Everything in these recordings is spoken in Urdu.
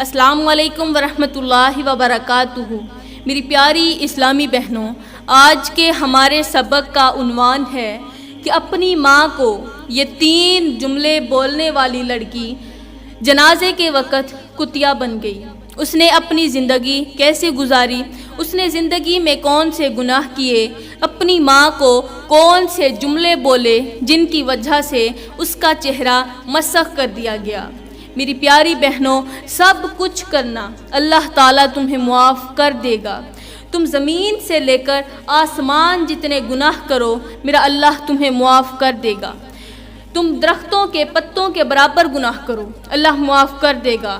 السلام علیکم ورحمۃ اللہ وبرکاتہ۔ میری پیاری اسلامی بہنوں، آج کے ہمارے سبق کا عنوان ہے کہ اپنی ماں کو یہ 3 جملے بولنے والی لڑکی جنازے کے وقت کتیا بن گئی۔ اس نے اپنی زندگی کیسے گزاری، اس نے زندگی میں کون سے گناہ کیے، اپنی ماں کو کون سے جملے بولے جن کی وجہ سے اس کا چہرہ مسخ کر دیا گیا۔ میری پیاری بہنوں، سب کچھ کرنا اللہ تعالیٰ تمہیں معاف کر دے گا۔ تم زمین سے لے کر آسمان جتنے گناہ کرو، میرا اللہ تمہیں معاف کر دے گا۔ تم درختوں کے پتوں کے برابر گناہ کرو، اللہ معاف کر دے گا۔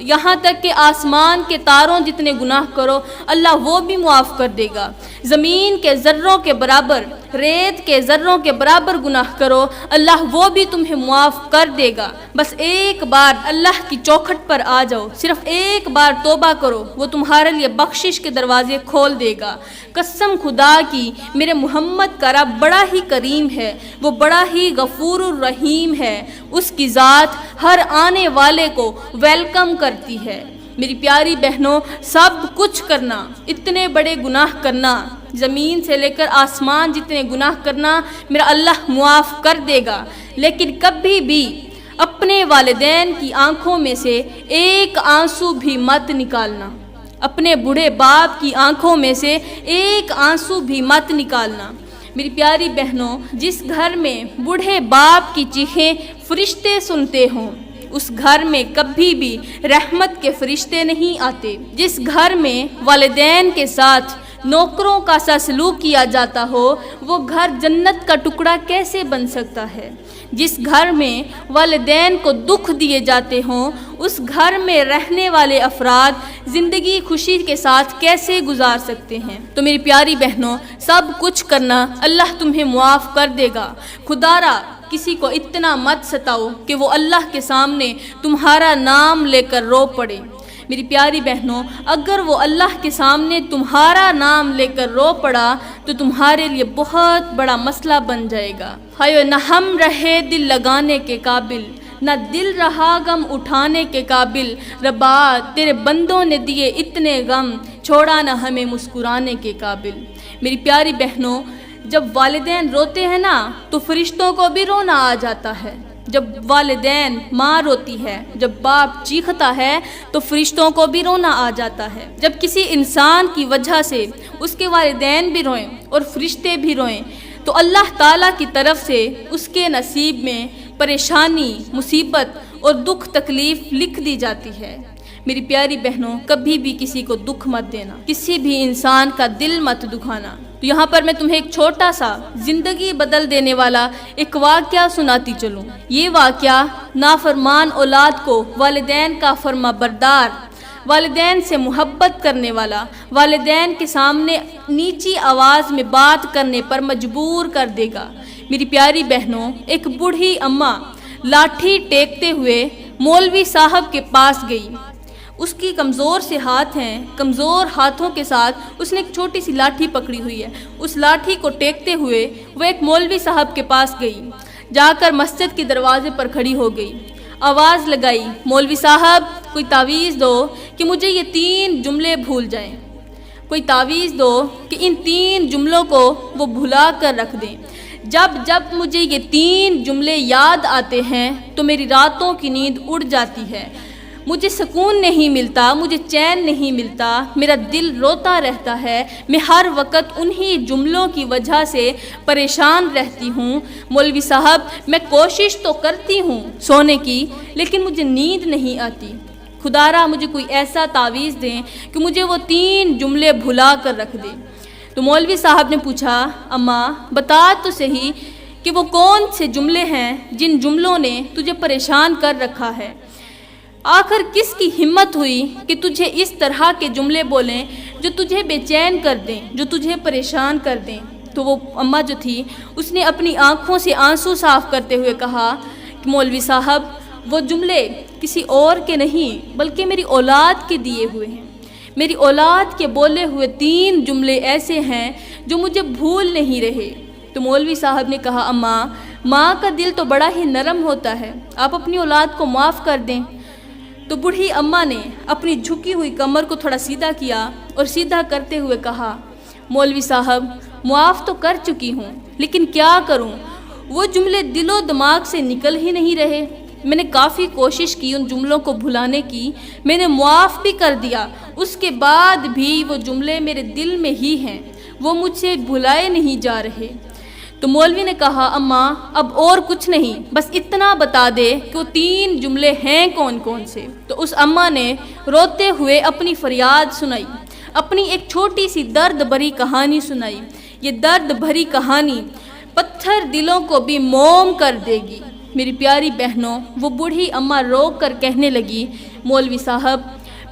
یہاں تک کہ آسمان کے تاروں جتنے گناہ کرو، اللہ وہ بھی معاف کر دے گا۔ زمین کے ذروں کے برابر، ریت کے ذروں کے برابر گناہ کرو، اللہ وہ بھی تمہیں معاف کر دے گا۔ بس ایک بار اللہ کی چوکھٹ پر آ جاؤ، صرف ایک بار توبہ کرو، وہ تمہارے لیے بخشش کے دروازے کھول دے گا۔ قسم خدا کی، میرے محمد کا رب بڑا ہی کریم ہے، وہ بڑا ہی غفور الرحیم ہے۔ اس کی ذات ہر آنے والے کو ویلکم کرتی ہے۔ میری پیاری بہنوں، سب کچھ کرنا، اتنے بڑے گناہ کرنا، زمین سے لے کر آسمان جتنے گناہ کرنا، میرا اللہ معاف کر دے گا، لیکن کبھی بھی اپنے والدین کی آنکھوں میں سے ایک آنسو بھی مت نکالنا۔ اپنے بوڑھے باپ کی آنکھوں میں سے ایک آنسو بھی مت نکالنا۔ میری پیاری بہنوں، جس گھر میں بوڑھے باپ کی چیخیں فرشتے سنتے ہوں، اس گھر میں کبھی بھی رحمت کے فرشتے نہیں آتے۔ جس گھر میں والدین کے ساتھ نوکروں کا سا سلوک کیا جاتا ہو، وہ گھر جنت کا ٹکڑا کیسے بن سکتا ہے؟ جس گھر میں والدین کو دکھ دیے جاتے ہوں، اس گھر میں رہنے والے افراد زندگی خوشی کے ساتھ کیسے گزار سکتے ہیں؟ تو میری پیاری بہنوں، سب کچھ کرنا اللہ تمہیں معاف کر دے گا۔ خدا را کسی کو اتنا مت ستاؤ کہ وہ اللہ کے سامنے تمہارا نام لے کر رو پڑے۔ میری پیاری بہنوں، اگر وہ اللہ کے سامنے تمہارا نام لے کر رو پڑا تو تمہارے لیے بہت بڑا مسئلہ بن جائے گا۔ ہائے نہ ہم رہے دل لگانے کے قابل، نہ دل رہا غم اٹھانے کے قابل، ربا تیرے بندوں نے دیے اتنے غم، چھوڑا نہ ہمیں مسکرانے کے قابل۔ میری پیاری بہنوں، جب والدین روتے ہیں نا تو فرشتوں کو بھی رونا آ جاتا ہے۔ جب والدین ماں روتی ہے، جب باپ چیختا ہے تو فرشتوں کو بھی رونا آ جاتا ہے۔ جب کسی انسان کی وجہ سے اس کے والدین بھی روئیں اور فرشتے بھی روئیں تو اللہ تعالیٰ کی طرف سے اس کے نصیب میں پریشانی، مصیبت اور دکھ تکلیف لکھ دی جاتی ہے۔ میری پیاری بہنوں، کبھی بھی کسی کو دکھ مت دینا، کسی بھی انسان کا دل مت دکھانا۔ تو یہاں پر میں تمہیں ایک چھوٹا سا زندگی بدل دینے والا ایک واقعہ سناتی چلوں۔ یہ واقعہ نافرمان اولاد کو والدین کا فرما بردار، والدین سے محبت کرنے والا، والدین کے سامنے نیچی آواز میں بات کرنے پر مجبور کر دے گا۔ میری پیاری بہنوں، ایک بوڑھی اماں لاٹھی ٹیکتے ہوئے مولوی صاحب کے پاس گئی۔ اس کی کمزور سے ہاتھ ہیں، کمزور ہاتھوں کے ساتھ اس نے ایک چھوٹی سی لاٹھی پکڑی ہوئی ہے۔ اس لاٹھی کو ٹیکتے ہوئے وہ ایک مولوی صاحب کے پاس گئی، جا کر مسجد کے دروازے پر کھڑی ہو گئی، آواز لگائی، مولوی صاحب کوئی تعویذ دو کہ مجھے یہ 3 جملے بھول جائیں، کوئی تعویذ دو کہ ان 3 جملوں کو وہ بھلا کر رکھ دیں۔ جب مجھے یہ 3 جملے یاد آتے ہیں تو میری راتوں کی نیند اڑ جاتی ہے، مجھے سکون نہیں ملتا، مجھے چین نہیں ملتا، میرا دل روتا رہتا ہے، میں ہر وقت انہی جملوں کی وجہ سے پریشان رہتی ہوں۔ مولوی صاحب میں کوشش تو کرتی ہوں سونے کی، لیکن مجھے نیند نہیں آتی، خدا را مجھے کوئی ایسا تعویذ دیں کہ مجھے وہ 3 جملے بھلا کر رکھ دیں۔ تو مولوی صاحب نے پوچھا، اماں بتا تو صحیح کہ وہ کون سے جملے ہیں جن جملوں نے تجھے پریشان کر رکھا ہے؟ آخر کس کی ہمت ہوئی کہ تجھے اس طرح کے جملے بولیں جو تجھے بے چین کر دیں، جو تجھے پریشان کر دیں؟ تو وہ اماں جو تھی اس نے اپنی آنکھوں سے آنسو صاف کرتے ہوئے کہا کہ مولوی صاحب وہ جملے کسی اور کے نہیں بلکہ میری اولاد کے دیے ہوئے ہیں۔ میری اولاد کے بولے ہوئے 3 جملے ایسے ہیں جو مجھے بھول نہیں رہے۔ تو مولوی صاحب نے کہا، ماں کا دل تو بڑا ہی نرم ہوتا ہے، آپ اپنی اولاد کو معاف کر دیں۔ تو بوڑھی اماں نے اپنی جھکی ہوئی کمر کو تھوڑا سیدھا کیا اور سیدھا کرتے ہوئے کہا، مولوی صاحب معاف تو کر چکی ہوں، لیکن کیا کروں، وہ جملے دل و دماغ سے نکل ہی نہیں رہے۔ میں نے کافی کوشش کی ان جملوں کو بھلانے کی، میں نے معاف بھی کر دیا، اس کے بعد بھی وہ جملے میرے دل میں ہی ہیں، وہ مجھ سے بھلائے نہیں جا رہے۔ تو مولوی نے کہا، اماں اب اور کچھ نہیں، بس اتنا بتا دے کہ وہ 3 جملے ہیں کون کون سے۔ تو اس اماں نے روتے ہوئے اپنی فریاد سنائی، اپنی ایک چھوٹی سی درد بھری کہانی سنائی۔ یہ درد بھری کہانی پتھر دلوں کو بھی موم کر دے گی۔ میری پیاری بہنوں، وہ بوڑھی اماں رو کر کہنے لگی، مولوی صاحب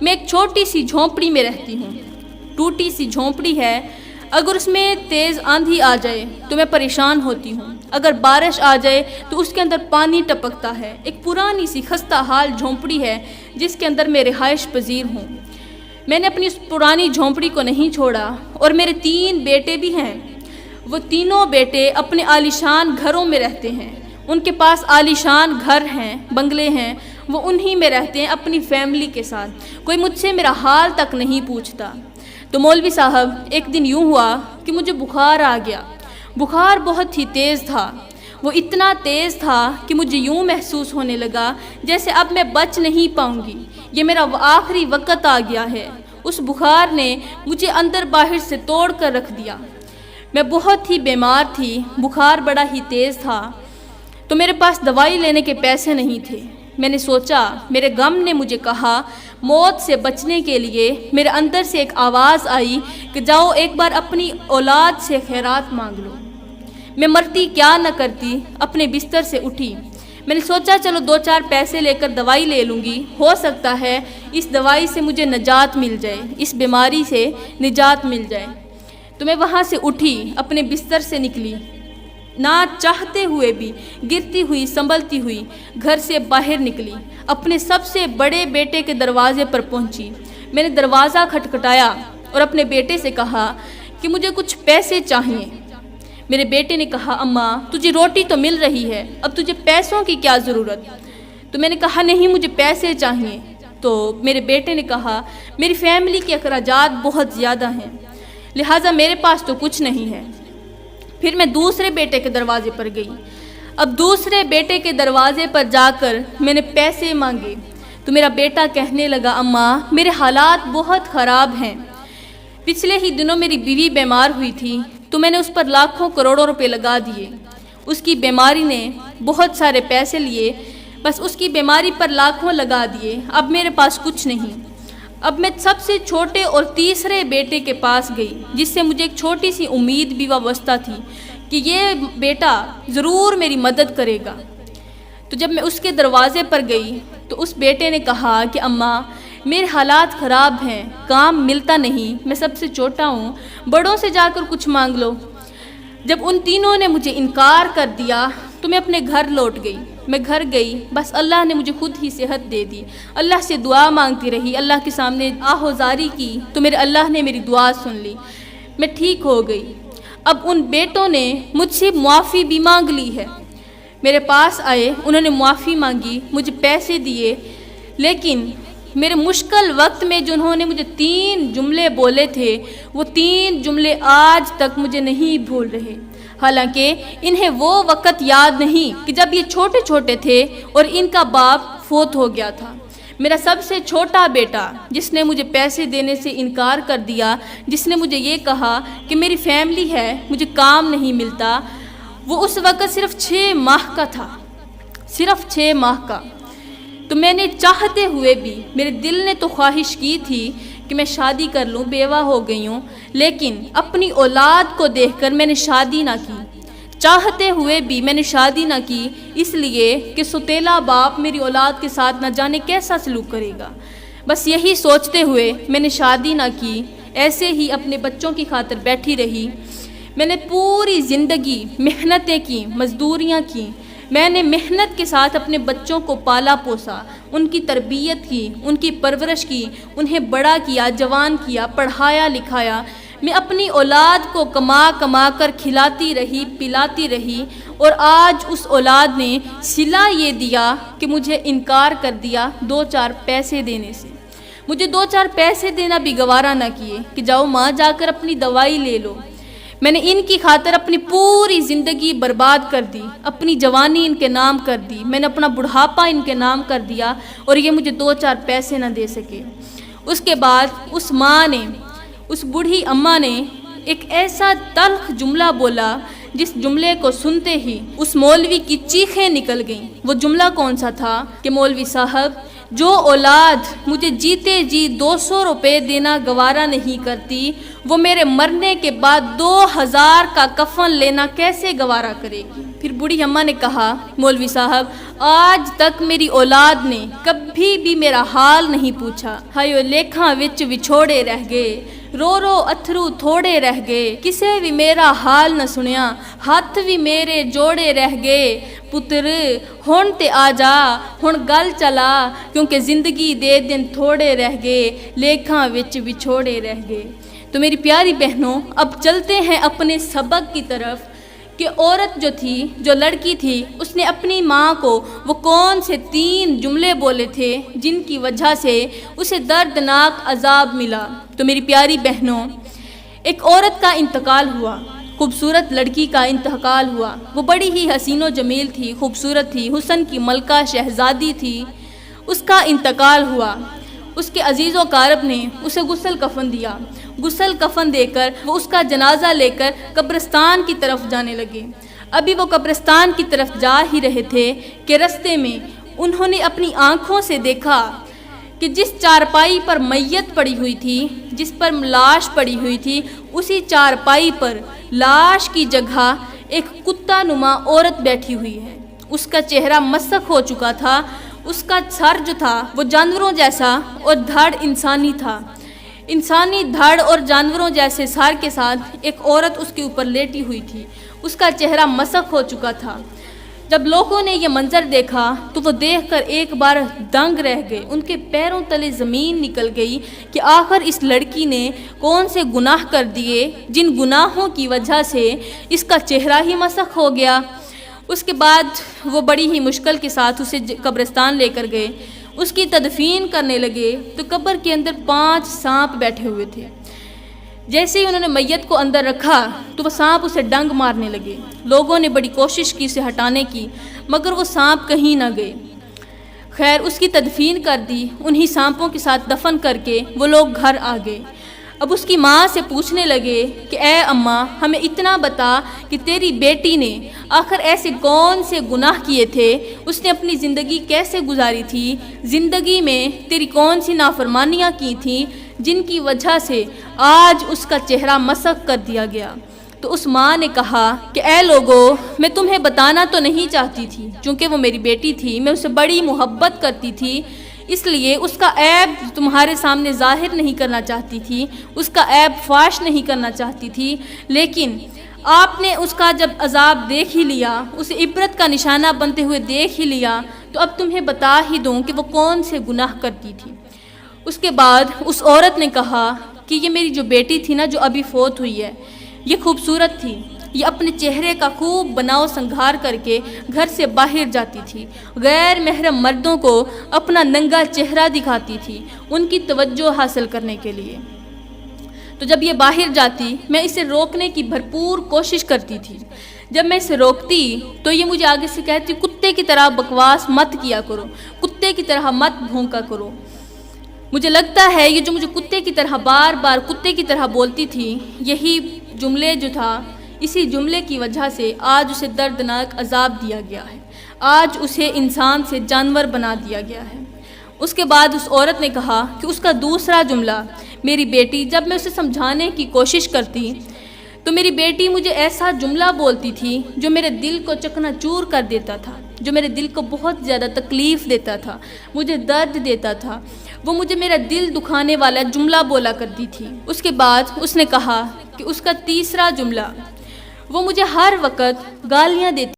میں ایک چھوٹی سی جھونپڑی میں رہتی ہوں، ٹوٹی سی جھونپڑی ہے، اگر اس میں تیز آندھی آ جائے تو میں پریشان ہوتی ہوں، اگر بارش آ جائے تو اس کے اندر پانی ٹپکتا ہے۔ ایک پرانی سی خستہ حال جھونپڑی ہے جس کے اندر میں رہائش پذیر ہوں۔ میں نے اپنی اس پرانی جھونپڑی کو نہیں چھوڑا، اور میرے 3 بیٹے بھی ہیں۔ وہ تینوں بیٹے اپنے عالیشان گھروں میں رہتے ہیں، ان کے پاس عالیشان گھر ہیں، بنگلے ہیں، وہ انہی میں رہتے ہیں اپنی فیملی کے ساتھ، کوئی مجھ سے میرا حال تک نہیں پوچھتا۔ تو مولوی صاحب ایک دن یوں ہوا کہ مجھے بخار آ گیا، بخار بہت ہی تیز تھا، وہ اتنا تیز تھا کہ مجھے یوں محسوس ہونے لگا جیسے اب میں بچ نہیں پاؤں گی، یہ میرا آخری وقت آ گیا ہے۔ اس بخار نے مجھے اندر باہر سے توڑ کر رکھ دیا، میں بہت ہی بیمار تھی، بخار بڑا ہی تیز تھا، تو میرے پاس دوائی لینے کے پیسے نہیں تھے۔ میں نے سوچا، میرے غم نے مجھے کہا، موت سے بچنے کے لیے میرے اندر سے ایک آواز آئی کہ جاؤ ایک بار اپنی اولاد سے خیرات مانگ لو۔ میں مرتی کیا نہ کرتی، اپنے بستر سے اٹھی، میں نے سوچا چلو 2-4 پیسے لے کر دوائی لے لوں گی، ہو سکتا ہے اس دوائی سے مجھے نجات مل جائے، اس بیماری سے نجات مل جائے۔ تو میں وہاں سے اٹھی، اپنے بستر سے نکلی، نہ چاہتے ہوئے بھی گرتی ہوئی سنبھلتی ہوئی گھر سے باہر نکلی، اپنے سب سے بڑے بیٹے کے دروازے پر پہنچی۔ میں نے دروازہ کھٹکھٹایا اور اپنے بیٹے سے کہا کہ مجھے کچھ پیسے چاہیے۔ میرے بیٹے نے کہا، اماں تجھے روٹی تو مل رہی ہے، اب تجھے پیسوں کی کیا ضرورت؟ تو میں نے کہا نہیں، مجھے پیسے چاہیے۔ تو میرے بیٹے نے کہا، میری فیملی کے اخراجات بہت زیادہ ہیں، لہٰذا میرے پاس تو کچھ نہیں ہے۔ پھر میں دوسرے بیٹے کے دروازے پر گئی، اب دوسرے بیٹے کے دروازے پر جا کر میں نے پیسے مانگے، تو میرا بیٹا کہنے لگا، اماں میرے حالات بہت خراب ہیں، پچھلے ہی دنوں میری بیوی بیمار ہوئی تھی، تو میں نے اس پر لاکھوں کروڑوں روپے لگا دیے، اس کی بیماری نے بہت سارے پیسے لیے، بس اس کی بیماری پر لاکھوں لگا دیے، اب میرے پاس کچھ نہیں۔ اب میں سب سے چھوٹے اور تیسرے بیٹے کے پاس گئی، جس سے مجھے ایک چھوٹی سی امید بھی وابستہ تھی کہ یہ بیٹا ضرور میری مدد کرے گا۔ تو جب میں اس کے دروازے پر گئی تو اس بیٹے نے کہا کہ اماں میرے حالات خراب ہیں، کام ملتا نہیں، میں سب سے چھوٹا ہوں، بڑوں سے جا کر کچھ مانگ لو۔ جب ان تینوں نے مجھے انکار کر دیا تو میں اپنے گھر لوٹ گئی۔ میں گھر گئی، بس اللہ نے مجھے خود ہی صحت دے دی، اللہ سے دعا مانگتی رہی، اللہ کے سامنے آہوزاری کی تو میرے اللہ نے میری دعا سن لی، میں ٹھیک ہو گئی۔ اب ان بیٹوں نے مجھ سے معافی بھی مانگ لی ہے، میرے پاس آئے، انہوں نے معافی مانگی، مجھے پیسے دیے، لیکن میرے مشکل وقت میں جنہوں نے مجھے 3 جملے بولے تھے، وہ 3 جملے آج تک مجھے نہیں بھول رہے، حالانکہ انہیں وہ وقت یاد نہیں کہ جب یہ چھوٹے چھوٹے تھے اور ان کا باپ فوت ہو گیا تھا۔ میرا سب سے چھوٹا بیٹا جس نے مجھے پیسے دینے سے انکار کر دیا، جس نے مجھے یہ کہا کہ میری فیملی ہے، مجھے کام نہیں ملتا، وہ اس وقت صرف 6 ماہ کا تھا، صرف 6 ماہ کا۔ تو میں نے چاہتے ہوئے بھی، میرے دل نے تو خواہش کی تھی کہ میں شادی کر لوں، بیوہ ہو گئی ہوں، لیکن اپنی اولاد کو دیکھ کر میں نے شادی نہ کی، چاہتے ہوئے بھی میں نے شادی نہ کی، اس لیے کہ سوتیلا باپ میری اولاد کے ساتھ نہ جانے کیسا سلوک کرے گا۔ بس یہی سوچتے ہوئے میں نے شادی نہ کی، ایسے ہی اپنے بچوں کی خاطر بیٹھی رہی۔ میں نے پوری زندگی محنتیں کی، مزدوریاں کی، میں نے محنت کے ساتھ اپنے بچوں کو پالا پوسا، ان کی تربیت کی، ان کی پرورش کی، انہیں بڑا کیا، جوان کیا، پڑھایا لکھایا۔ میں اپنی اولاد کو کما کما کر کھلاتی رہی پلاتی رہی، اور آج اس اولاد نے صلہ یہ دیا کہ مجھے انکار کر دیا 2-4 پیسے دینے سے۔ مجھے 2-4 پیسے دینا بھی گوارا نہ کیے کہ جاؤ ماں جا کر اپنی دوائی لے لو۔ میں نے ان کی خاطر اپنی پوری زندگی برباد کر دی، اپنی جوانی ان کے نام کر دی، میں نے اپنا بڑھاپا ان کے نام کر دیا، اور یہ مجھے 2-4 پیسے نہ دے سکے۔ اس کے بعد اس ماں نے، اس بوڑھی اماں نے ایک ایسا تلخ جملہ بولا جس جملے کو سنتے ہی اس مولوی کی چیخیں نکل گئیں۔ وہ جملہ کون سا تھا کہ مولوی صاحب، جو اولاد مجھے جیتے جی 200 روپے دینا گوارا نہیں کرتی، وہ میرے مرنے کے بعد 2000 کا کفن لینا کیسے گوارا کرے گی؟ پھر بوڑھی اماں نے کہا، مولوی صاحب آج تک میری اولاد نے کبھی بھی میرا حال نہیں پوچھا، ہائیو لیکھاں وچ وچھوڑے رہ گئے، رو رو اتھرو تھوڑے رہ گئے، کسے بھی میرا حال نہ سنیا، ہاتھ بھی میرے جوڑے رہ گئے، پتر ہن تے آ جا، ہن گل چلا، کیونکہ زندگی دے دن تھوڑے رہ گئے، لیکھاں وچ وچھوڑے رہ گئے۔ تو میری پیاری بہنوں، اب چلتے ہیں اپنے سبق کی طرف کہ عورت جو تھی، جو لڑکی تھی، اس نے اپنی ماں کو وہ کون سے 3 جملے بولے تھے جن کی وجہ سے اسے دردناک عذاب ملا۔ تو میری پیاری بہنوں، ایک عورت کا انتقال ہوا، خوبصورت لڑکی کا انتقال ہوا، وہ بڑی ہی حسین و جمیل تھی، خوبصورت تھی، حسن کی ملکہ شہزادی تھی، اس کا انتقال ہوا۔ اس کے عزیز و اقارب نے اسے غسل کفن دیا، غسل کفن دے کر وہ اس کا جنازہ لے کر قبرستان کی طرف جانے لگے۔ ابھی وہ قبرستان کی طرف جا ہی رہے تھے کہ رستے میں انہوں نے اپنی آنکھوں سے دیکھا کہ جس چارپائی پر میت پڑی ہوئی تھی، جس پر لاش پڑی ہوئی تھی، اسی چارپائی پر لاش کی جگہ ایک کتا نما عورت بیٹھی ہوئی ہے۔ اس کا چہرہ مسخ ہو چکا تھا، اس کا سر جو تھا وہ جانوروں جیسا اور دھڑ انسانی تھا، انسانی دھڑ اور جانوروں جیسے سر کے ساتھ ایک عورت اس کے اوپر لیٹی ہوئی تھی، اس کا چہرہ مسخ ہو چکا تھا۔ جب لوگوں نے یہ منظر دیکھا تو وہ دیکھ کر ایک بار دنگ رہ گئے، ان کے پیروں تلے زمین نکل گئی کہ آخر اس لڑکی نے کون سے گناہ کر دیے جن گناہوں کی وجہ سے اس کا چہرہ ہی مسخ ہو گیا۔ اس کے بعد وہ بڑی ہی مشکل کے ساتھ اسے قبرستان لے کر گئے، اس کی تدفین کرنے لگے تو قبر کے اندر 5 سانپ بیٹھے ہوئے تھے۔ جیسے ہی انہوں نے میت کو اندر رکھا تو وہ سانپ اسے ڈنگ مارنے لگے۔ لوگوں نے بڑی کوشش کی اسے ہٹانے کی، مگر وہ سانپ کہیں نہ گئے۔ خیر اس کی تدفین کر دی، انہی سانپوں کے ساتھ دفن کر کے وہ لوگ گھر آ گئے۔ اب اس کی ماں سے پوچھنے لگے کہ اے اماں، ہمیں اتنا بتا کہ تیری بیٹی نے آخر ایسے کون سے گناہ کیے تھے، اس نے اپنی زندگی کیسے گزاری تھی، زندگی میں تیری کون سی نافرمانیاں کی تھیں جن کی وجہ سے آج اس کا چہرہ مسخ کر دیا گیا۔ تو اس ماں نے کہا کہ اے لوگو، میں تمہیں بتانا تو نہیں چاہتی تھی، چونکہ وہ میری بیٹی تھی، میں اسے بڑی محبت کرتی تھی، اس لیے اس کا عیب تمہارے سامنے ظاہر نہیں کرنا چاہتی تھی، اس کا عیب فاش نہیں کرنا چاہتی تھی، لیکن آپ نے اس کا جب عذاب دیکھ ہی لیا، اسے عبرت کا نشانہ بنتے ہوئے دیکھ ہی لیا، تو اب تمہیں بتا ہی دوں کہ وہ کون سے گناہ کرتی تھی۔ اس کے بعد اس عورت نے کہا کہ یہ میری جو بیٹی تھی نا، جو ابھی فوت ہوئی ہے، یہ خوبصورت تھی، یہ اپنے چہرے کا خوب بناؤ سنگھار کر کے گھر سے باہر جاتی تھی، غیر محرم مردوں کو اپنا ننگا چہرہ دکھاتی تھی ان کی توجہ حاصل کرنے کے لیے۔ تو جب یہ باہر جاتی، میں اسے روکنے کی بھرپور کوشش کرتی تھی۔ جب میں اسے روکتی تو یہ مجھے آگے سے کہتی کتے کی طرح بکواس مت کیا کرو، کتے کی طرح مت بھونکا کرو۔ مجھے لگتا ہے یہ جو مجھے کتے کی طرح بار بار کتے کی طرح بولتی تھی، یہی جملے جو تھا، اسی جملے کی وجہ سے آج اسے دردناک عذاب دیا گیا ہے، آج اسے انسان سے جانور بنا دیا گیا ہے۔ اس کے بعد اس عورت نے کہا کہ اس کا دوسرا جملہ، میری بیٹی، جب میں اسے سمجھانے کی کوشش کرتی تو میری بیٹی مجھے ایسا جملہ بولتی تھی جو میرے دل کو چکنا چور کر دیتا تھا، جو میرے دل کو بہت زیادہ تکلیف دیتا تھا، مجھے درد دیتا تھا، وہ مجھے میرا دل دکھانے والا جملہ بولا کرتی تھی۔ اس کے بعد اس نے کہا کہ اس کا تیسرا جملہ، وہ مجھے ہر وقت گالیاں دیتی